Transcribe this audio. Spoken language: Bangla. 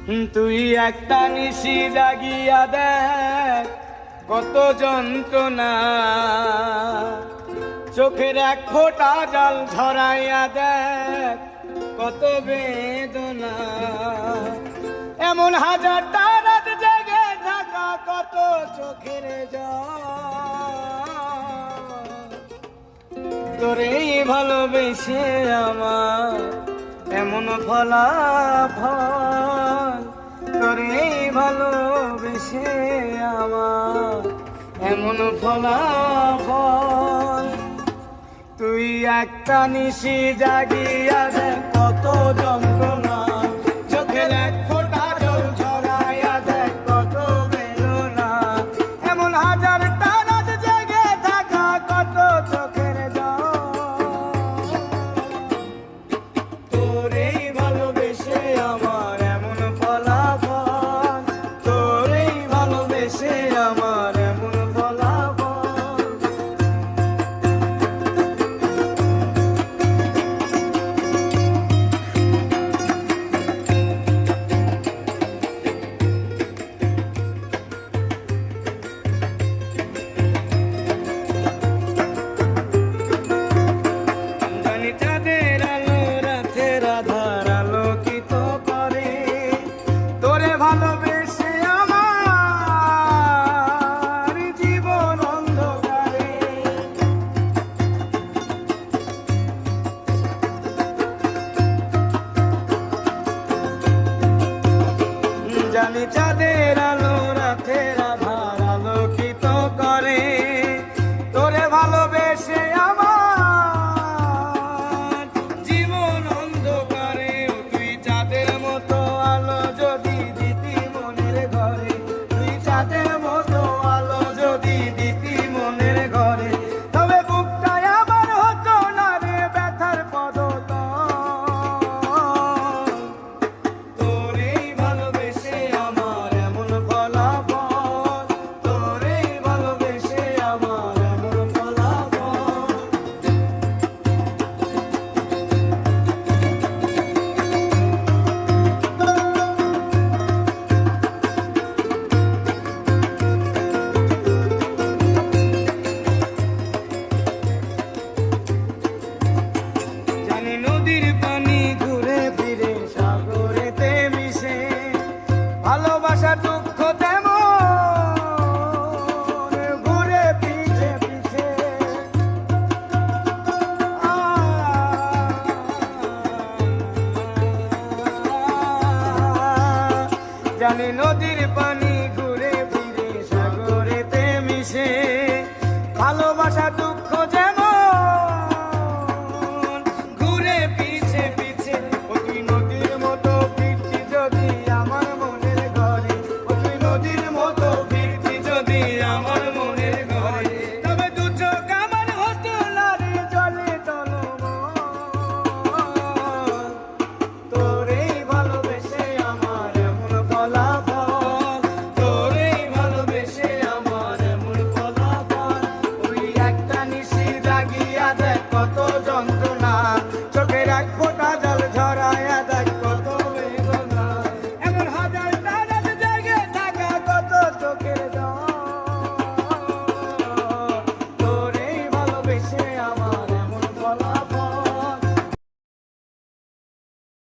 তুই একটা নিশি জাগিয়া দেখ কত যন্ত্রণা, চোখের এক ফোঁটা জল ঝরাইয়া দেখ কত বেদনা। এমন হাজারটা রাত জেগে থাকা কত চোখের জল, তোরে ভালোবেসে আমার এমন ফলাফল, তোরে ভালোবেসে আমার এমন ফলাফল। তুই একটা নিশি জাগিয়া দেখ কত যন্ত্রণা, চোখের এক ফোঁটা জল ঝরাইয়া দেখ কত বেদনা। এমন হাজারটা রাত জেগে থাকা কত চোখের জল, তোরেই ভালোবেসে আমার এমন ফলাফল, তোরেই ভালোবেসে আমার এমন ফলাফল। জানি চাঁদের আলো রাতের আধার আলোকিত করে, তোরে ভালোবেসে আমার জীবন অন্ধকারে। জানি চাঁদের আলো রাতের আধার আলোকিত করে, তোরে ভালোবেসে আমার জীবন অন্ধকারে। তুই চাঁদের মতো আলো যদি দিতি মনের ঘরে, তুই চাঁদের মতো আলো যদি দিতি মনের ঘরে, তবে বুকটায় আমার হতো না রে ব্যথার পদতল। তোরেই ভালোবেসে আমার এমন ফলাফল, তোরেই ভালোবেসে আমার এমন ফলাফল। জানি নদীর পানি ঘুরে ফিরে সাগরেতে মিশে, ভালোবাসা দুঃখ তেমন ঘুরে পিছে পিছে। জানি নদীর পানি